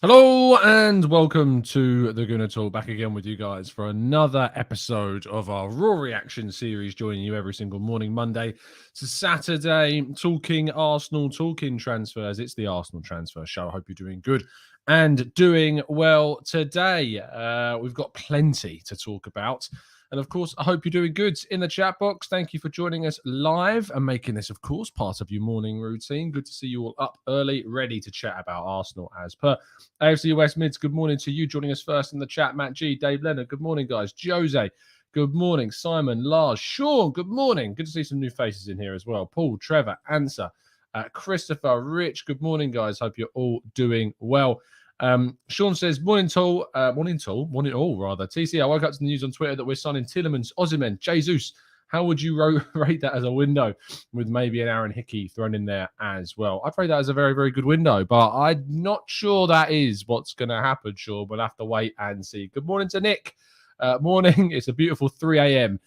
Hello and welcome to the Gooner Talk, back again with you guys for another episode of our Raw Reaction series, joining you every single morning, Monday to Saturday, talking Arsenal, talking transfers. It's the Arsenal Transfer Show. I hope you're doing good and doing well today. We've got plenty to talk about. And of course, I hope you're doing good in the chat box. Thank you for joining us live and making this, of course, part of your morning routine. Good to see you all up early, ready to chat about Arsenal as per. AFC West Mids, good morning to you. Joining us first in the chat, Matt G, Dave Leonard, good morning, guys. Jose, good morning. Simon, Lars, Sean, good morning. Good to see some new faces in here as well. Paul, Trevor, Ansa, Christopher, Rich, good morning, guys. Hope you're all doing well. Sean says, morning all, rather. TC, I woke up to the news on Twitter that we're signing Tielemans, Osimhen, Jesus. How would you rate that as a window with maybe an Aaron Hickey thrown in there as well? I'd rate that as a very, very good window, but I'm not sure that is what's going to happen, Sean. We'll have to wait and see. Good morning to Nick. Morning. It's a beautiful 3 a.m.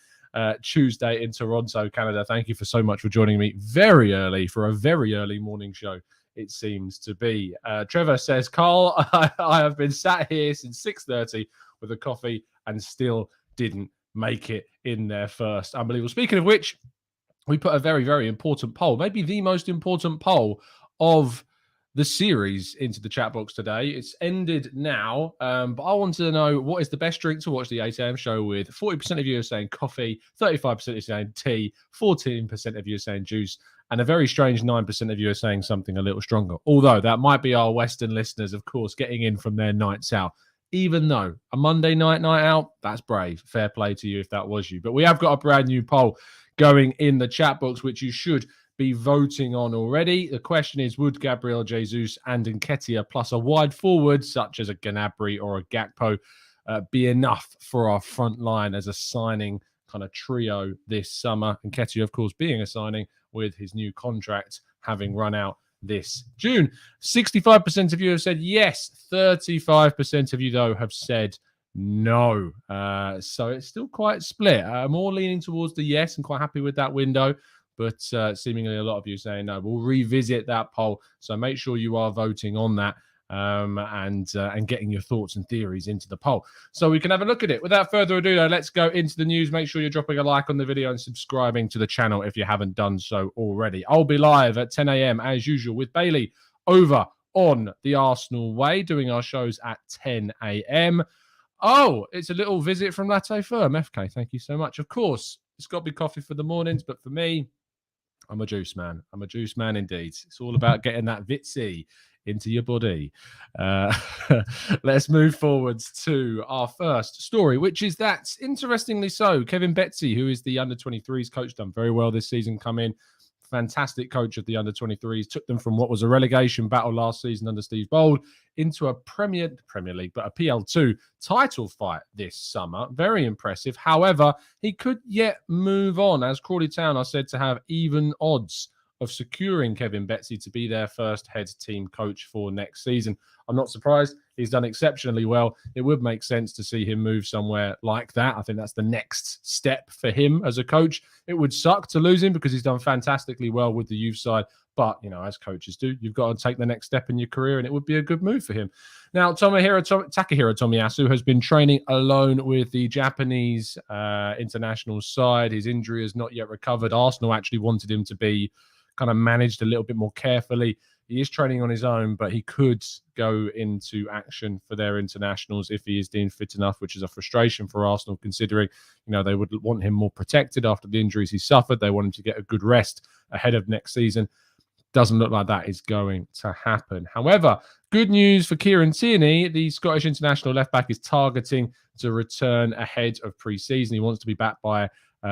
Tuesday in Toronto, Canada. Thank you for so much for joining me very early for a very early morning show. It seems to be. Trevor says, Carl, I have been sat here since 6:30 with a coffee and still didn't make it in there first. Unbelievable. Speaking of which, we put a very, very important poll, maybe the most important poll of the series, into the chat box today. It's ended now, but I want to know, what is the best drink to watch the 8 a.m. show with? 40% of you are saying coffee, 35% are saying tea, 14% of you are saying juice, and a very strange 9% of you are saying something a little stronger. Although that might be our Western listeners, of course, getting in from their nights out. Even though a Monday night out, that's brave. Fair play to you if that was you. But we have got a brand new poll going in the chat box, which you should be voting on already. The question is, would Gabriel, Jesus and Nketiah plus a wide forward such as a Gnabry or a Gakpo be enough for our front line as a signing kind of trio this summer? Nketiah, of course, being a signing with his new contract having run out this June. 65% of you have said yes. 35% of you, though, have said no. So it's still quite split. More leaning towards the yes and quite happy with that window. But seemingly a lot of you saying no. We'll revisit that poll. So make sure you are voting on that and getting your thoughts and theories into the poll so we can have a look at it. Without further ado, though, let's go into the news. Make sure you're dropping a like on the video and subscribing to the channel if you haven't done so already. I'll be live at 10 a.m. as usual with Bailey over on the Arsenal Way, doing our shows at 10 a.m. Oh, it's a little visit from Latte Firm. FK, thank you so much. Of course, it's got to be coffee for the mornings, but for me, I'm a juice man. I'm a juice man indeed. It's all about getting that Betsy into your body. Let's move forwards to our first story, which is that, interestingly so, Kevin Betsy, who is the under-23s coach, done very well this season, come in. Fantastic coach of the under-23s, took them from what was a relegation battle last season under Steve Bold into a Premier League, but a PL2 title fight this summer. Very impressive. However, he could yet move on, as Crawley Town are said to have even odds of securing Kevin Betsy to be their first head team coach for next season. I'm not surprised. He's done exceptionally well. It would make sense to see him move somewhere like that. I think that's the next step for him as a coach. It would suck to lose him because he's done fantastically well with the youth side. But, you know, as coaches do, you've got to take the next step in your career, and it would be a good move for him. Now, Takahiro Tomiyasu has been training alone with the Japanese international side. His injury has not yet recovered. Arsenal actually wanted him to be kind of managed a little bit more carefully. He is training on his own, but he could go into action for their internationals if he is deemed fit enough, which is a frustration for Arsenal, considering, you know, they would want him more protected after the injuries he suffered. They want him to get a good rest ahead of next season. Doesn't look like that is going to happen. However, good news for Kieran Tierney. The Scottish international left-back is targeting to return ahead of pre-season. He wants to be back by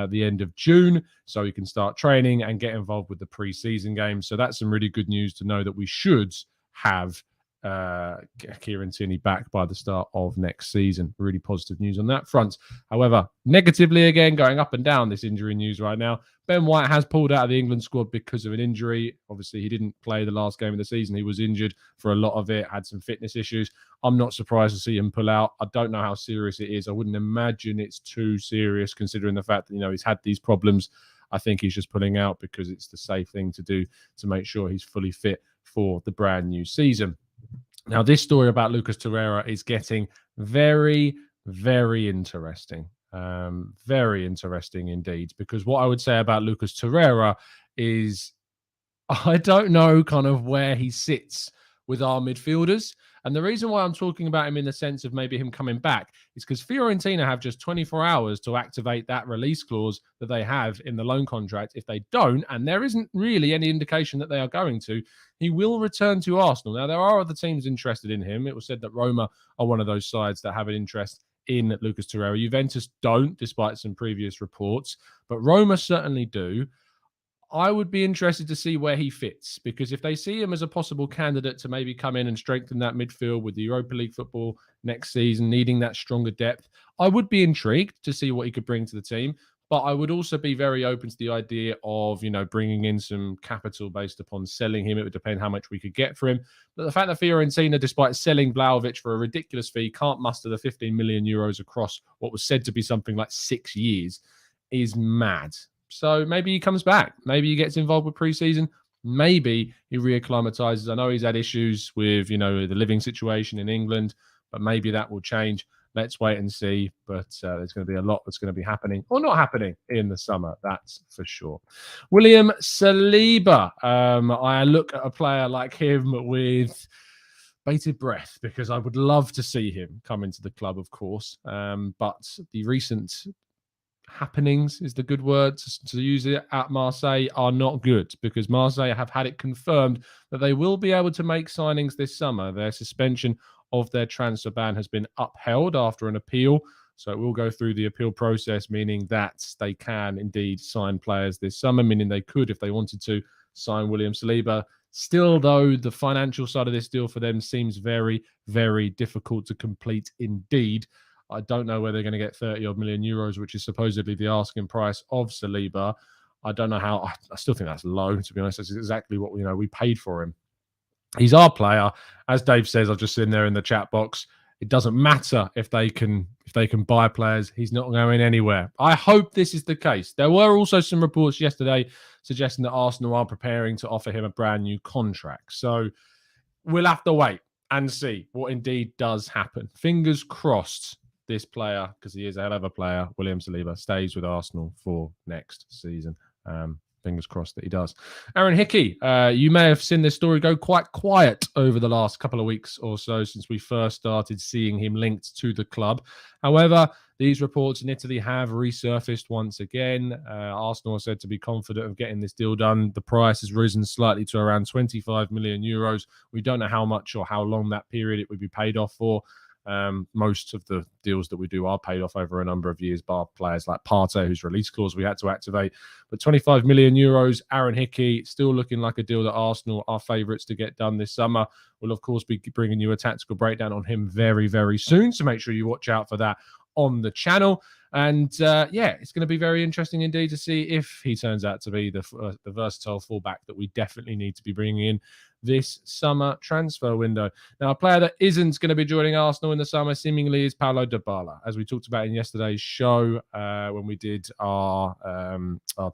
the end of June so he can start training and get involved with the pre-season games. So that's some really good news to know that we should have Kieran Tierney back by the start of next season. Really positive news on that front. However, negatively again, going up and down this injury news right now. Ben White has pulled out of the England squad because of an injury. Obviously, he didn't play the last game of the season. He was injured for a lot of it, had some fitness issues. I'm not surprised to see him pull out. I don't know how serious it is. I wouldn't imagine it's too serious considering the fact that, you know, he's had these problems. I think he's just pulling out because it's the safe thing to do to make sure he's fully fit for the brand new season. Now, this story about Lucas Torreira is getting very, very interesting. Very interesting indeed, because what I would say about Lucas Torreira is I don't know kind of where he sits with our midfielders. And the reason why I'm talking about him in the sense of maybe him coming back is because Fiorentina have just 24 hours to activate that release clause that they have in the loan contract. If they don't, and there isn't really any indication that they are going to, he will return to Arsenal. Now, there are other teams interested in him. It was said that Roma are one of those sides that have an interest in Lucas Torreira. Juventus don't, despite some previous reports, but Roma certainly do. I would be interested to see where he fits, because if they see him as a possible candidate to maybe come in and strengthen that midfield with the Europa League football next season, needing that stronger depth, I would be intrigued to see what he could bring to the team. But I would also be very open to the idea of, bringing in some capital based upon selling him. It would depend how much we could get for him. But the fact that Fiorentina, despite selling Vlahovic for a ridiculous fee, can't muster the 15 million euros across what was said to be something like 6 years is mad. So maybe he comes back. Maybe he gets involved with preseason. Maybe he reacclimatizes. I know he's had issues with, the living situation in England, but maybe that will change. Let's wait and see. But there's going to be a lot that's going to be happening or not happening in the summer. That's for sure. William Saliba. I look at a player like him with bated breath, because I would love to see him come into the club, of course. But the recent happenings is the good word to use it at Marseille are not good, because Marseille have had it confirmed that they will be able to make signings this summer. Their suspension of their transfer ban has been upheld after an appeal, so it will go through the appeal process, meaning that they can indeed sign players this summer, meaning they could, if they wanted to, sign William Saliba. Still, though, the financial side of this deal for them seems very, very difficult to complete indeed. I don't know whether they're going to get 30 odd million euros, which is supposedly the asking price of Saliba. I don't know how. I still think that's low, to be honest. That's exactly what we paid for him. He's our player. As Dave says, I've just seen there in the chat box, it doesn't matter if they can buy players. He's not going anywhere. I hope this is the case. There were also some reports yesterday suggesting that Arsenal are preparing to offer him a brand new contract. So we'll have to wait and see what indeed does happen. Fingers crossed this player, because he is a hell of a player, William Saliba, stays with Arsenal for next season. Fingers crossed that he does. Aaron Hickey, you may have seen this story go quite quiet over the last couple of weeks or so since we first started seeing him linked to the club. However, these reports in Italy have resurfaced once again. Arsenal are said to be confident of getting this deal done. The price has risen slightly to around 25 million euros. We don't know how much or how long that period it would be paid off for. Most of the deals that we do are paid off over a number of years, bar players like Partey, whose release clause we had to activate. But 25 million euros, Aaron Hickey, still looking like a deal that Arsenal are favourites to get done this summer. We'll, of course, be bringing you a tactical breakdown on him very, very soon, so make sure you watch out for that on the channel. And it's going to be very interesting indeed to see if he turns out to be the versatile fullback that we definitely need to be bringing in this summer transfer window. Now, a player that isn't going to be joining Arsenal in the summer seemingly is Paulo Dybala, as we talked about in yesterday's show when we did our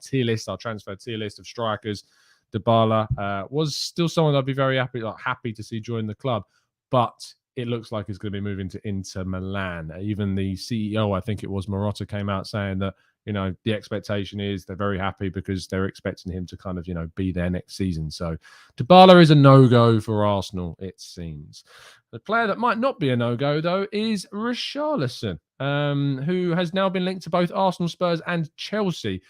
tier list, our transfer tier list of strikers. Dybala was still someone I'd be very happy to see join the club, but it looks like he's going to be moving to Inter Milan. Even the CEO, I think it was Marotta, came out saying that the expectation is they're very happy because they're expecting him to kind of, be there next season. So Dybala is a no-go for Arsenal, it seems. The player that might not be a no-go, though, is Richarlison, who has now been linked to both Arsenal, Spurs and Chelsea.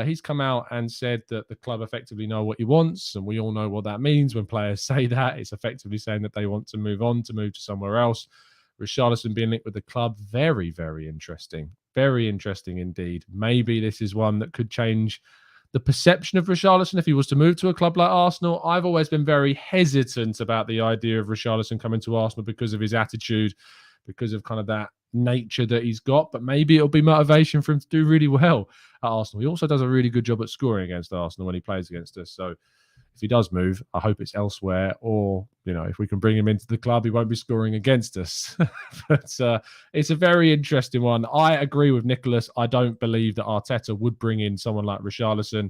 He's come out and said that the club effectively know what he wants, and we all know what that means when players say that. It's effectively saying that they want to move on, to move to somewhere else. Richarlison being linked with the club, very, very interesting. Very interesting indeed. Maybe this is one that could change the perception of Richarlison if he was to move to a club like Arsenal. I've always been very hesitant about the idea of Richarlison coming to Arsenal because of his attitude, because of kind of that nature that he's got, but maybe it'll be motivation for him to do really well at Arsenal. He also does a really good job at scoring against Arsenal when he plays against us. So if he does move, I hope it's elsewhere, or if we can bring him into the club, he won't be scoring against us. But it's a very interesting one. I agree with Nicholas. I don't believe that Arteta would bring in someone like Richarlison.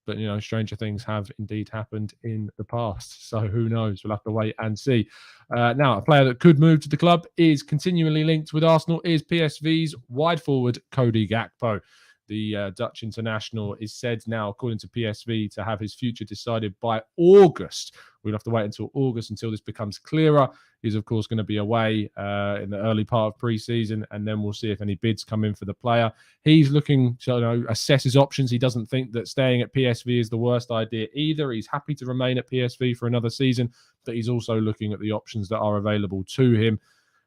But, stranger things have indeed happened in the past. So who knows? We'll have to wait and see. Now, a player that could move to the club is continually linked with Arsenal is PSV's wide forward Cody Gakpo. The Dutch international is said now, according to PSV, to have his future decided by August. We'll have to wait until August until this becomes clearer. He's, of course, going to be away in the early part of pre-season, and then we'll see if any bids come in for the player. He's looking to assess his options. He doesn't think that staying at PSV is the worst idea either. He's happy to remain at PSV for another season, but he's also looking at the options that are available to him.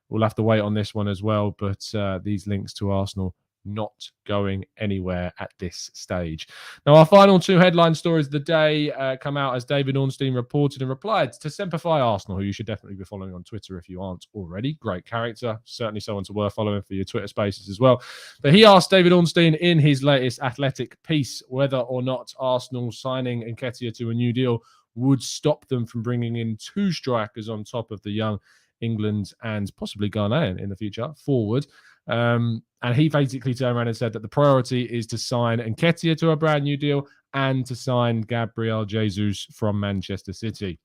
We'll have to wait on this one as well, but these links to Arsenal not going anywhere at this stage. Now, our final two headline stories of the day come out as David Ornstein reported and replied to Semperfi Arsenal, who you should definitely be following on Twitter if you aren't already. Great character. Certainly someone to worth following for your Twitter spaces as well. But he asked David Ornstein in his latest Athletic piece whether or not Arsenal signing Nketiah to a new deal would stop them from bringing in two strikers on top of the young England and possibly Ghanaian in the future forward. And he basically turned around and said that the priority is to sign Nketiah to a brand new deal and to sign Gabriel Jesus from Manchester City,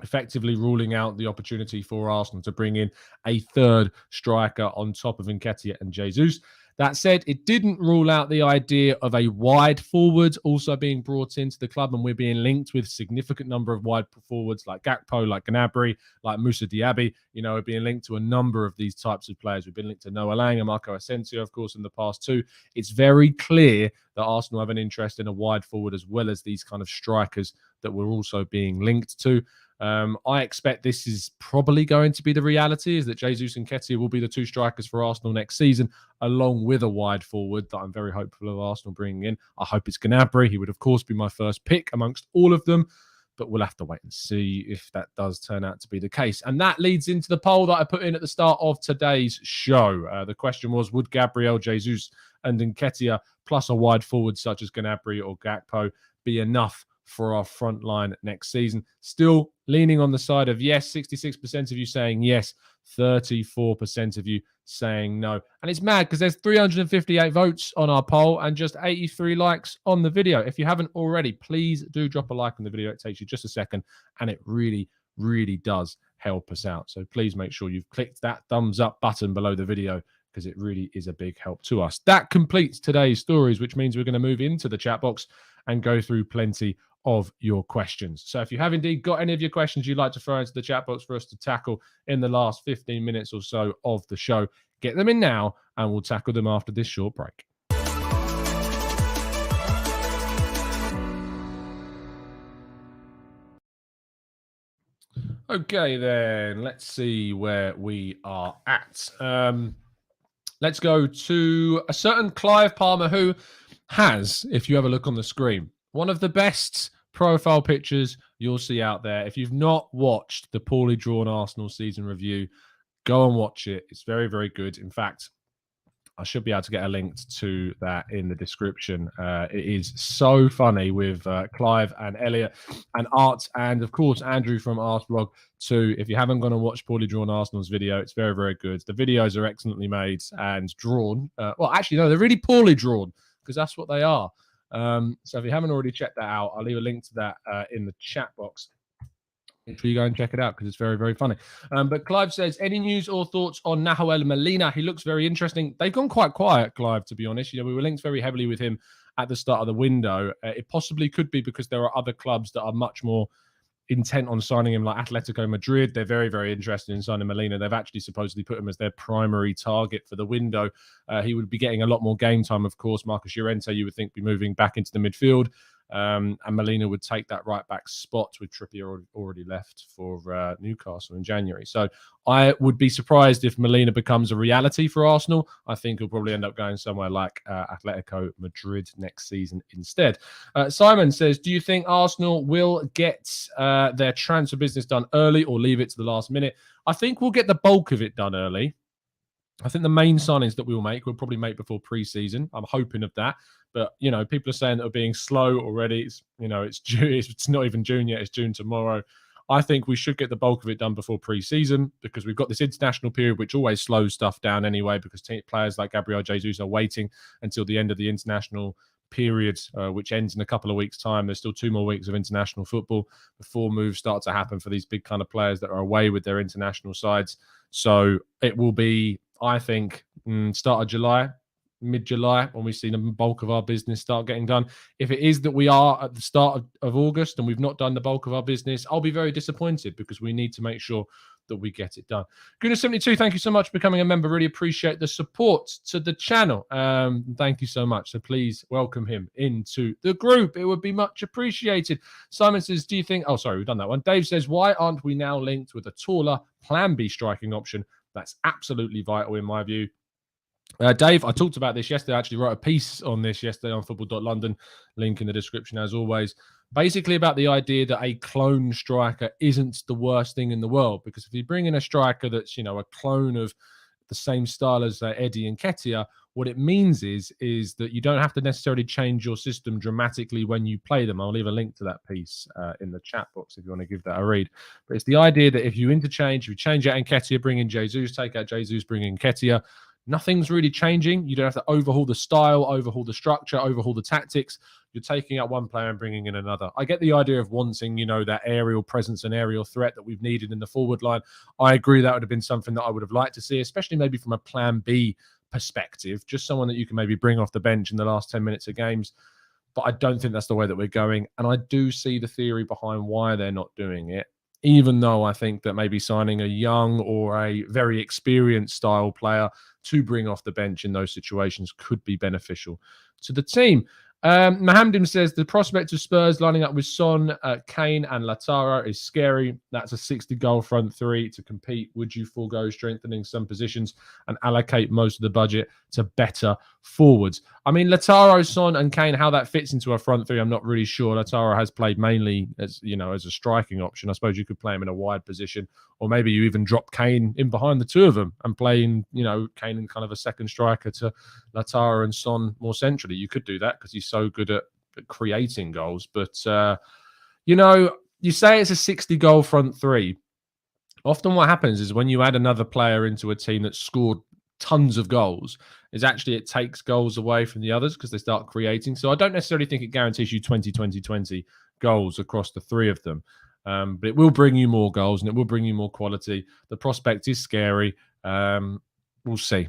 effectively ruling out the opportunity for Arsenal to bring in a third striker on top of Nketiah and Jesus. That said, it didn't rule out the idea of a wide forward also being brought into the club, and we're being linked with a significant number of wide forwards like Gakpo, like Gnabry, like Moussa Diaby. We're being linked to a number of these types of players. We've been linked to Noah Lang and Marco Asensio, of course, in the past too. It's very clear that Arsenal have an interest in a wide forward as well as these kind of strikers that we're also being linked to. I expect this is probably going to be the reality, is that Jesus and Nketiah will be the two strikers for Arsenal next season, along with a wide forward that I'm very hopeful of Arsenal bringing in. I hope it's Gnabry. He would, of course, be my first pick amongst all of them, but we'll have to wait and see if that does turn out to be the case. And that leads into the poll that I put in at the start of today's show. The question was, would Gabriel, Jesus and Nketiah plus a wide forward such as Gnabry or Gakpo be enough for our front line next season? Still leaning on the side of yes, 66% of you saying yes, 34% of you saying no. And it's mad because there's 358 votes on our poll and just 83 likes on the video. If you haven't already, please do drop a like on the video. It takes you just a second and it really, really does help us out. So please make sure you've clicked that thumbs up button below the video because it really is a big help to us. That completes today's stories, which means we're going to move into the chat box and go through plenty of your questions. So if you have indeed got any of your questions you'd like to throw into the chat box for us to tackle in the last 15 minutes or so of the show, get them in now and we'll tackle them after this short break. Okay, then let's see where we are at. Let's go to a certain Clive Palmer who has, if you have a look on the screen, one of the best profile pictures you'll see out there. If you've not watched the poorly drawn Arsenal season review, go and watch it. It's very, very good. In fact, I should be able to get a link to that in the description. It is so funny with Clive and Elliot and Art and, of course, Andrew from Arseblog too. If you haven't gone and watched Poorly Drawn Arsenal's video, it's very, very good. The videos are excellently made and drawn. Well, actually, no, they're really poorly drawn because that's what they are. So if you haven't already checked that out, I'll leave a link to that in the chat box. Make sure you go and check it out because it's very, very funny. But Clive says, any news or thoughts on Nahuel Molina? He looks very interesting. They've gone quite quiet, Clive, to be honest. We were linked very heavily with him at the start of the window. It possibly could be because there are other clubs that are much more intent on signing him, like Atletico Madrid. They're very, very interested in signing Molina. They've actually supposedly put him as their primary target for the window. He would be getting a lot more game time, of course. Marcus Llorente, you would think, be moving back into the midfield. And Molina would take that right back spot with Trippier already left for Newcastle in January. So I would be surprised if Molina becomes a reality for Arsenal. I think he'll probably end up going somewhere like Atletico Madrid next season instead. Simon says, do you think Arsenal will get their transfer business done early or leave it to the last minute? I think we'll get the bulk of it done early. I think the main signings that we'll probably make before pre-season. I'm hoping of that. But, people are saying that we're being slow already. It's June. It's not even June yet. It's June tomorrow. I think we should get the bulk of it done before pre-season because we've got this international period, which always slows stuff down anyway because players like Gabriel Jesus are waiting until the end of the international period, which ends in a couple of weeks' time. There's still 2 more weeks of international football before moves start to happen for these big kind of players that are away with their international sides. So it will be, I think, start of July, mid-July, when we see the bulk of our business start getting done. If it is that we are at the start of August and we've not done the bulk of our business, I'll be very disappointed, because we need to make sure that we get it done. Gooner72, thank you so much for becoming a member. Really appreciate the support to the channel. Thank you so much. So please welcome him into the group. It would be much appreciated. Simon says, do you think... Oh, sorry, we've done that one. Dave says, why aren't we now linked with a taller plan B striking option? That's absolutely vital in my view. Dave, I talked about this yesterday. I actually wrote a piece on this yesterday on football.london. Link in the description as always. Basically about the idea that a clone striker isn't the worst thing in the world, because if you bring in a striker that's, you know, a clone of the same style as Eddie and Nketiah, what it means is that you don't have to necessarily change your system dramatically when you play them. I'll leave a link to that piece in the chat box if you want to give that a read. But it's the idea that if you interchange, if you change out Nketiah, bring in Jesus, take out Jesus, bring in Nketiah, nothing's really changing. You don't have to overhaul the style, overhaul the structure, overhaul the tactics. You're taking out one player and bringing in another. I get the idea of wanting, you know, that aerial presence and aerial threat that we've needed in the forward line. I agree that would have been something that I would have liked to see, especially maybe from a plan B perspective, just someone that you can maybe bring off the bench in the last 10 minutes of games. But I don't think that's the way that we're going. And I do see the theory behind why they're not doing it, even though I think that maybe signing a young or a very experienced style player to bring off the bench in those situations could be beneficial to the team. Mohammed says the prospect of Spurs lining up with Son, Kane and Lautaro is scary. That's a 60-goal front three to compete. Would you forego strengthening some positions and allocate most of the budget to better forwards? I mean, Lautaro, Son and Kane, how that fits into a front three, I'm not really sure. Lautaro has played mainly as, you know, as a striking option. I suppose you could play him in a wide position, or maybe you even drop Kane in behind the two of them and play in, you know, Kane in kind of a second striker to Lautaro and Son more centrally. You could do that because he's so good at creating goals. But, you know, you say it's a 60-goal front three. Often what happens is when you add another player into a team that scored tons of goals, is actually it takes goals away from the others because they start creating. So I don't necessarily think it guarantees you 20 goals across the three of them. But it will bring you more goals and it will bring you more quality. The prospect is scary. We'll see.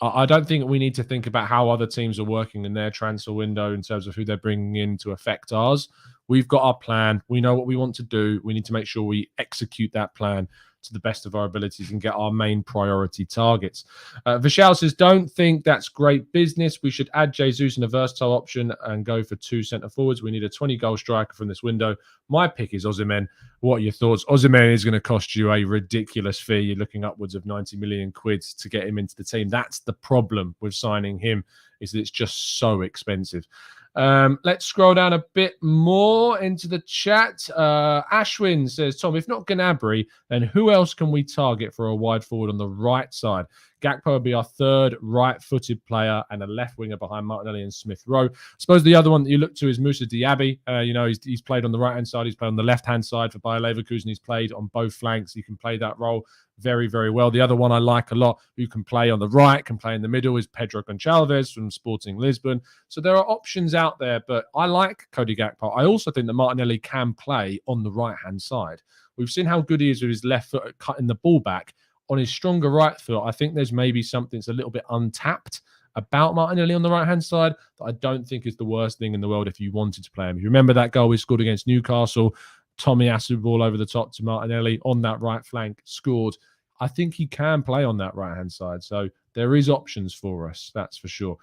I don't think we need to think about how other teams are working in their transfer window in terms of who they're bringing in to affect ours. We've got our plan. We know what we want to do. We need to make sure we execute that plan to the best of our abilities and get our main priority targets. Vishal says, don't think that's great business. We should add Jesus in a versatile option and go for 2 centre forwards. We need a 20-goal striker from this window. My pick is Osimhen. What are your thoughts? Osimhen is going to cost you a ridiculous fee. You're looking upwards of 90 million quid to get him into the team. That's the problem with signing him, is that it's just so expensive. Let's scroll down a bit more into the chat. Ashwin says, Tom, if not Gnabry, then who else can we target for a wide forward on the right side? Gakpo would be our third right-footed player and a left winger behind Martinelli and Smith Rowe. I suppose the other one that you look to is Moussa Diaby. You know, he's played on the right-hand side. He's played on the left-hand side for Bayer Leverkusen. He's played on both flanks. He can play that role very, very well. The other one I like a lot, who can play on the right, can play in the middle, is Pedro Gonçalves from Sporting Lisbon. So there are options out there, but I like Cody Gakpo. I also think that Martinelli can play on the right-hand side. We've seen how good he is with his left foot at cutting the ball back. On his stronger right foot, I think there's maybe something that's a little bit untapped about Martinelli on the right-hand side that I don't think is the worst thing in the world if you wanted to play him. If you remember that goal we scored against Newcastle, Tomiyasu ball over the top to Martinelli on that right flank, scored. I think he can play on that right-hand side. So there is options for us, that's for sure.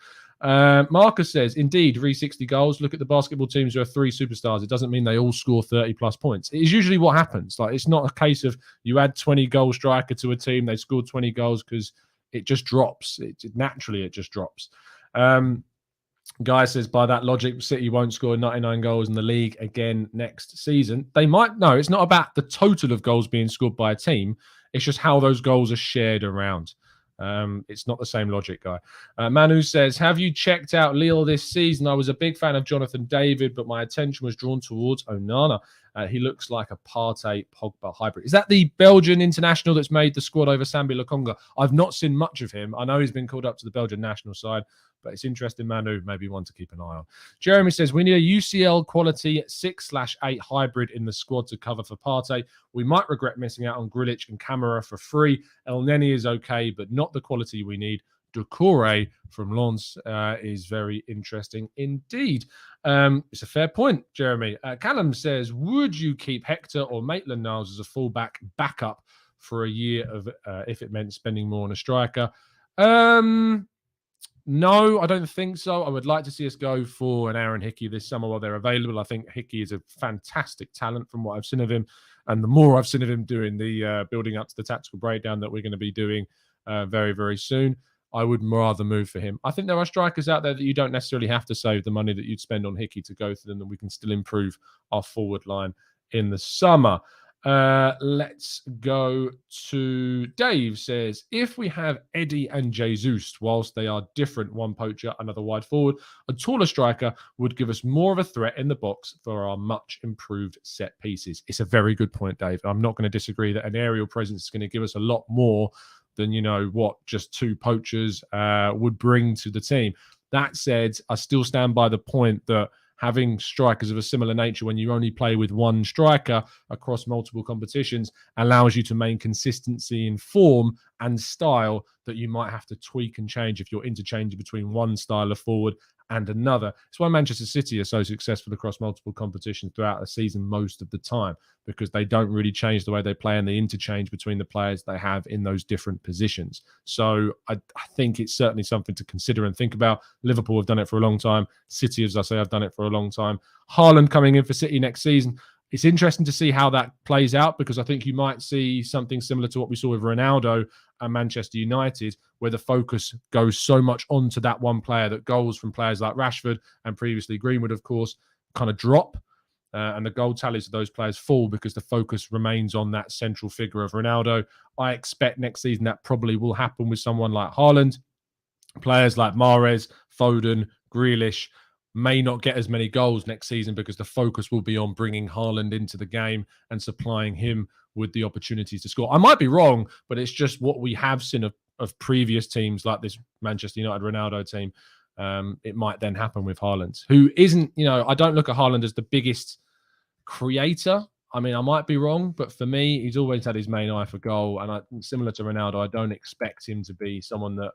Marcus says, indeed, 360 goals. Look at the basketball teams who are 3 superstars. It doesn't mean they all score 30-plus points. It is usually what happens. Like, it's not a case of you add 20-goal striker to a team, they scored 20 goals, because it just drops. Naturally, it just drops. Guy says, by that logic, City won't score 99 goals in the league again next season. They might. No, it's not about the total of goals being scored by a team. It's just how those goals are shared around. It's not the same logic, Guy. Manu says, have you checked out Lille this season? I was a big fan of Jonathan David, but my attention was drawn towards Onana. He looks like a Partey Pogba hybrid. Is that the Belgian international that's made the squad over Sambi Lokonga? I've not seen much of him. I know he's been called up to the Belgian national side, but it's interesting. Manu, maybe one to keep an eye on. Jeremy says, we need a UCL quality 6/8 hybrid in the squad to cover for Partey. We might regret missing out on Grealish and Camara for free. El Neni is okay, but not the quality we need. Doucouré from Lens is very interesting indeed. It's a fair point, Jeremy. Callum says, would you keep Hector or Maitland-Niles as a fullback backup for a year of if it meant spending more on a striker? No, I don't think so. I would like to see us go for an Aaron Hickey this summer while they're available. I think Hickey is a fantastic talent from what I've seen of him. And the more I've seen of him doing the building up to the tactical breakdown that we're going to be doing very, very soon, I would rather move for him. I think there are strikers out there that you don't necessarily have to save the money that you'd spend on Hickey to go for them, and we can still improve our forward line in the summer. Let's go to Dave says, if we have Eddie and Jesus, whilst they are different, one poacher, another wide forward, a taller striker would give us more of a threat in the box for our much improved set pieces. It's a very good point, Dave. I'm not going to disagree that an aerial presence is going to give us a lot more than, what just two poachers would bring to the team. That said, I still stand by the point that having strikers of a similar nature when you only play with one striker across multiple competitions allows you to maintain consistency in form and style that you might have to tweak and change if you're interchanging between one style of forward and another. It's why Manchester City are so successful across multiple competitions throughout the season most of the time, because they don't really change the way they play and they interchange between the players they have in those different positions. So I think it's certainly something to consider and think about. Liverpool have done it for a long time. City, as I say, have done it for a long time. Haaland coming in for City next season. It's interesting to see how that plays out, because I think you might see something similar to what we saw with Ronaldo at Manchester United, where the focus goes so much onto that one player that goals from players like Rashford and previously Greenwood, of course, kind of drop. And the goal tallies of those players fall because the focus remains on that central figure of Ronaldo. I expect next season that probably will happen with someone like Haaland. Players like Mahrez, Foden, Grealish may not get as many goals next season because the focus will be on bringing Haaland into the game and supplying him with the opportunities to score. I might be wrong, but it's just what we have seen of previous teams like this Manchester United Ronaldo team. It might then happen with Haaland, who isn't, I don't look at Haaland as the biggest creator. I mean, I might be wrong, but for me, he's always had his main eye for goal. And similar to Ronaldo, I don't expect him to be someone that,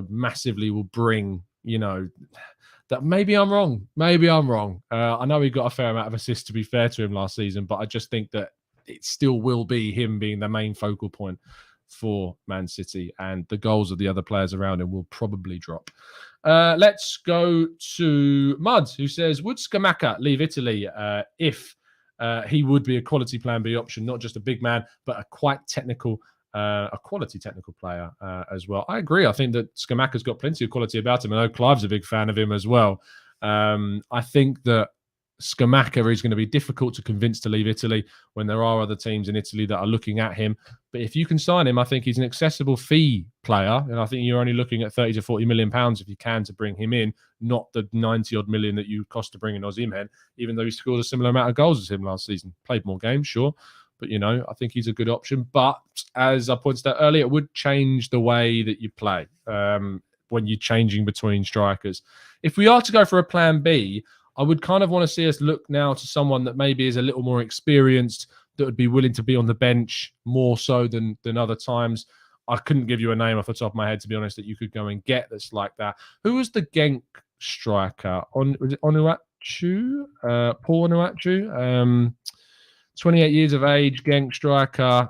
massively will bring, that maybe I'm wrong. I know he got a fair amount of assists, to be fair to him, last season, but I just think that it still will be him being the main focal point for Man City, and the goals of the other players around him will probably drop. Let's go to Mud, who says, would Scamacca leave Italy if he would be a quality plan B option, not just a big man, but a quality technical player as well? I agree. I think that Scamacca's got plenty of quality about him. I know Clive's a big fan of him as well. I think that Scamacca is going to be difficult to convince to leave Italy when there are other teams in Italy that are looking at him. But if you can sign him, I think he's an accessible fee player. And I think you're only looking at 30 to 40 million pounds if you can to bring him in, not the 90 odd million that you cost to bring in Osimhen, even though he scored a similar amount of goals as him last season. Played more games, sure. But, I think he's a good option. But as I pointed out earlier, it would change the way that you play when you're changing between strikers. If we are to go for a plan B, I would kind of want to see us look now to someone that maybe is a little more experienced, that would be willing to be on the bench more so than other times. I couldn't give you a name off the top of my head, to be honest, that you could go and get that's like that. Who was the Genk striker? Was it Onuachu? Paul Onuachu? 28 years of age, Genk striker.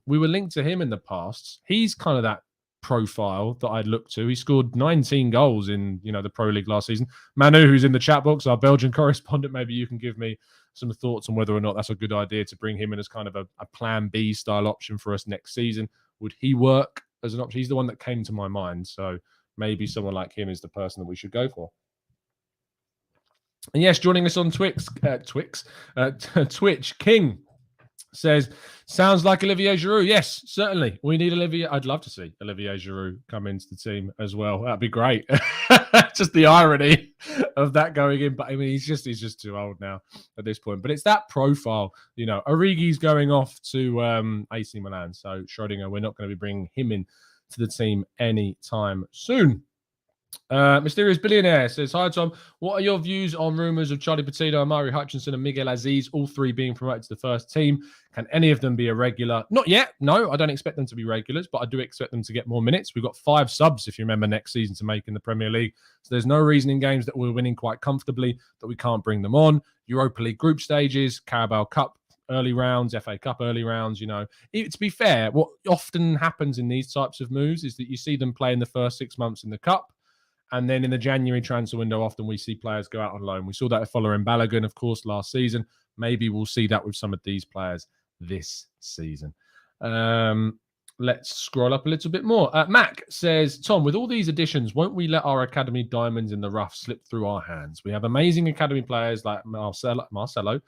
We were linked to him in the past. He's kind of that profile that I'd look to. He scored 19 goals in the Pro League last season. Manu, who's in the chat box, our Belgian correspondent, maybe you can give me some thoughts on whether or not that's a good idea to bring him in as kind of a plan B style option for us next season. Would he work as an option? He's the one that came to my mind, so maybe someone like him is the person that we should go for. And yes, joining us on Twitch, King says, sounds like Olivier Giroud. Yes, certainly. We need Olivier. I'd love to see Olivier Giroud come into the team as well. That'd be great. Just the irony of that going in. But I mean, he's just too old now at this point. But it's that profile. Origi's going off to AC Milan. So Schrodinger, we're not going to be bringing him in to the team anytime soon. Mysterious Billionaire says, hi, Tom. What are your views on rumours of Charlie Patino, Amari Hutchinson, and Miguel Aziz, all three being promoted to the first team? Can any of them be a regular? Not yet. No, I don't expect them to be regulars, but I do expect them to get more minutes. We've got 5 subs, if you remember, next season to make in the Premier League. So there's no reason in games that we're winning quite comfortably that we can't bring them on. Europa League group stages, Carabao Cup early rounds, FA Cup early rounds, to be fair, what often happens in these types of moves is that you see them play in the first 6 months in the Cup. And then in the January transfer window, often we see players go out on loan. We saw that following Balogun, of course, last season. Maybe we'll see that with some of these players this season. Let's scroll up a little bit more. Mac says, Tom, with all these additions, won't we let our academy diamonds in the rough slip through our hands? We have amazing academy players like Marcelo.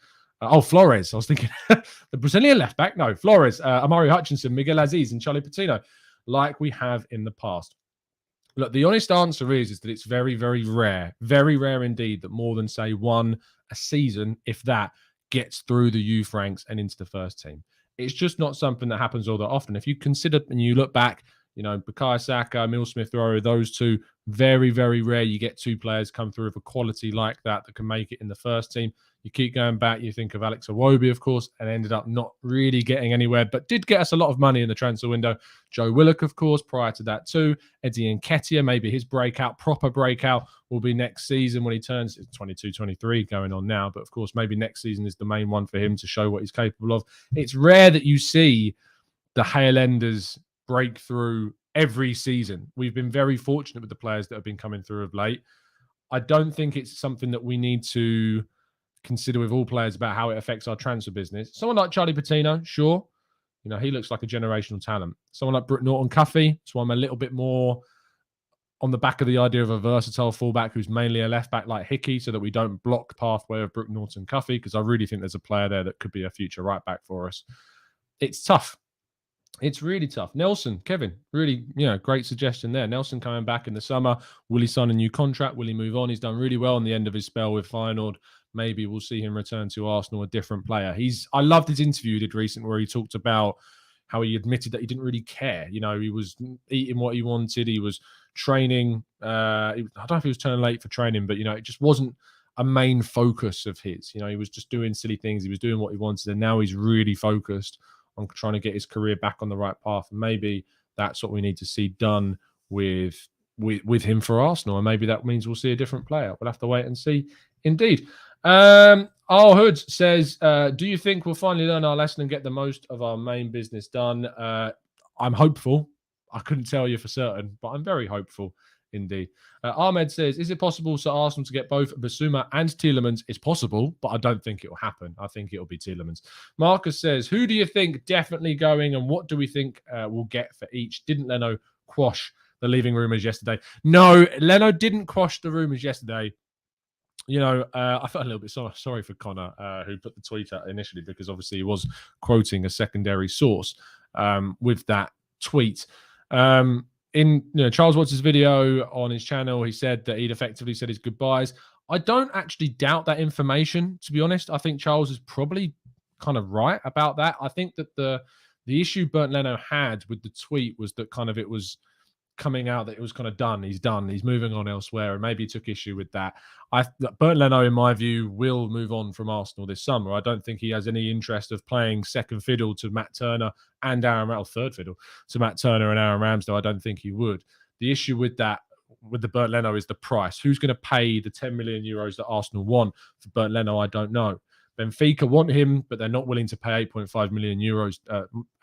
Flores. I was thinking the Brazilian left back. No, Flores, Amari Hutchinson, Miguel Aziz, and Charlie Patino, like we have in the past. Look, the honest answer is that it's very, very rare indeed that more than, say, one a season, if that, gets through the youth ranks and into the first team. It's just not something that happens all that often. If you consider and you look back, Bukayo Saka, Emile Smith-Rowe, those two, very, very rare you get 2 players come through of a quality like that can make it in the first team. You keep going back, you think of Alex Iwobi, of course, and ended up not really getting anywhere, but did get us a lot of money in the transfer window. Joe Willock, of course, prior to that too. Eddie Nketiah, maybe his proper breakout, will be next season when he turns 22, 23 going on now. But of course, maybe next season is the main one for him to show what he's capable of. It's rare that you see the Highlanders break through every season. We've been very fortunate with the players that have been coming through of late. I don't think it's something that we need to consider with all players about how it affects our transfer business. Someone like Charlie Patino, sure. He looks like a generational talent. Someone like Brooke Norton-Cuffy, so I'm a little bit more on the back of the idea of a versatile fullback who's mainly a left back like Hickey, so that we don't block the pathway of Brooke Norton-Cuffy, because I really think there's a player there that could be a future right back for us. It's tough. It's really tough. Nelson, Kevin, really, great suggestion there. Nelson coming back in the summer. Will he sign a new contract? Will he move on? He's done really well on the end of his spell with Feyenoord. Maybe we'll see him return to Arsenal, a different player. I loved his interview he did recently where he talked about how he admitted that he didn't really care. He was eating what he wanted. He was training. I don't know if he was turning late for training, but, it just wasn't a main focus of his. He was just doing silly things. He was doing what he wanted. And now he's really focused on trying to get his career back on the right path. And maybe that's what we need to see done with him for Arsenal. And maybe that means we'll see a different player. We'll have to wait and see. Indeed. Hood says, do you think we'll finally learn our lesson and get the most of our main business done? I'm hopeful. I couldn't tell you for certain, but I'm very hopeful indeed. Ahmed says, is it possible for Arsenal to get both Basuma and Tielemans? It's possible, but I don't think it will happen. I think it'll be Tielemans. Marcus says, who do you think definitely going and what do we think we'll get for each? Didn't Leno quash the leaving rumours yesterday? No, Leno didn't quash the rumours yesterday. I felt a little bit sorry for Connor, who put the tweet out initially, because obviously he was quoting a secondary source with that tweet. In Charles Watts' video on his channel, he said that he'd effectively said his goodbyes. I don't actually doubt that information, to be honest. I think Charles is probably kind of right about that. I think that the issue Bernd Leno had with the tweet was that kind of it was coming out that it was kind of done. He's done. He's moving on elsewhere, and maybe he took issue with that. Bernd Leno, in my view, will move on from Arsenal this summer. I don't think he has any interest of playing second fiddle to Matt Turner and third fiddle to Matt Turner and Aaron Ramsdale. I don't think he would. The issue with that, with the Bernd Leno, is the price. Who's going to pay the 10 million euros that Arsenal want for Bernd Leno? I don't know. Benfica want him, but they're not willing to pay 8.5 million euros,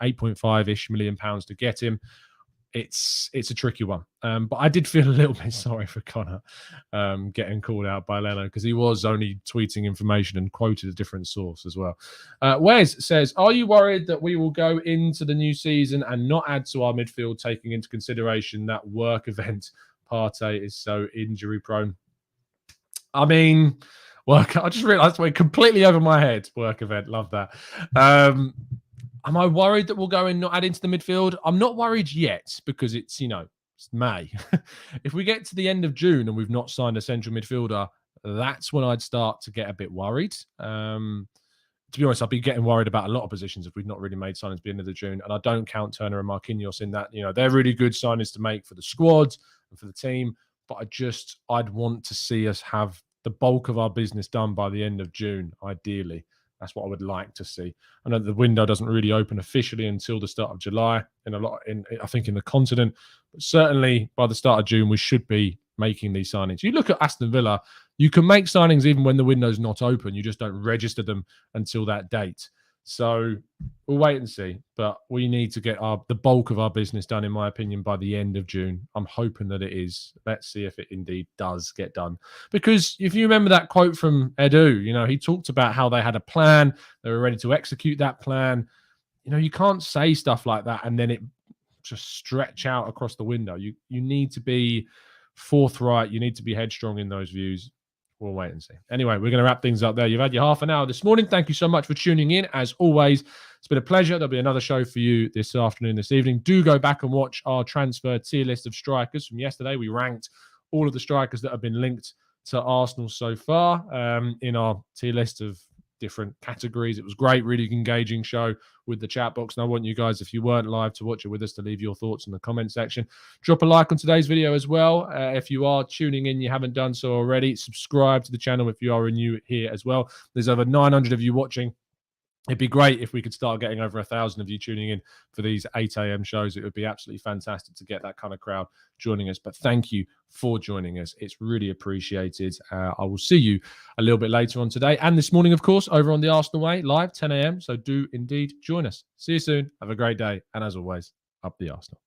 8.5-ish million pounds to get him. It's a tricky one. But I did feel a little bit sorry for Connor getting called out by Leno, because he was only tweeting information and quoted a different source as well. Wes says, are you worried that we will go into the new season and not add to our midfield, taking into consideration that work event Partey is so injury prone? I mean, I just realised we're completely over my head. Work event, love that. Am I worried that we'll go and not add into the midfield? I'm not worried yet, because it's May. If we get to the end of June and we've not signed a central midfielder, that's when I'd start to get a bit worried. To be honest, I'd be getting worried about a lot of positions if we've not really made signings at the end of the June. And I don't count Turner and Marquinhos in that. They're really good signings to make for the squad and for the team. but I'd want to see us have the bulk of our business done by the end of June, ideally. That's what I would like to see. I know the window doesn't really open officially until the start of July I think in the continent, but certainly by the start of June, we should be making these signings. You look at Aston Villa, you can make signings even when the window's not open. You just don't register them until that date. So we'll wait and see. But we need to get the bulk of our business done, in my opinion, by the end of June. I'm hoping that it is. Let's see if it indeed does get done. Because if you remember that quote from Edu, he talked about how they had a plan. They were ready to execute that plan. You can't say stuff like that and then it just stretch out across the window. You need to be forthright. You need to be headstrong in those views. We'll wait and see. Anyway, we're going to wrap things up there. You've had your half an hour this morning. Thank you so much for tuning in. As always, it's been a pleasure. There'll be another show for you this afternoon, this evening. Do go back and watch our transfer tier list of strikers from yesterday. We ranked all of the strikers that have been linked to Arsenal so far in our tier list of different categories. It was great, really engaging show with the chat box. And I want you guys, if you weren't live to watch it with us, to leave your thoughts in the comment section. Drop a like on today's video as well. If you are tuning in, you haven't done so already, subscribe to the channel if you are new here as well. There's over 900 of you watching. It'd be great if we could start getting over 1,000 of you tuning in for these 8 a.m. shows. It would be absolutely fantastic to get that kind of crowd joining us. But thank you for joining us. It's really appreciated. I will see you a little bit later on today and this morning, of course, over on the Arsenal Way, live 10 a.m. So do indeed join us. See you soon. Have a great day. And as always, up the Arsenal.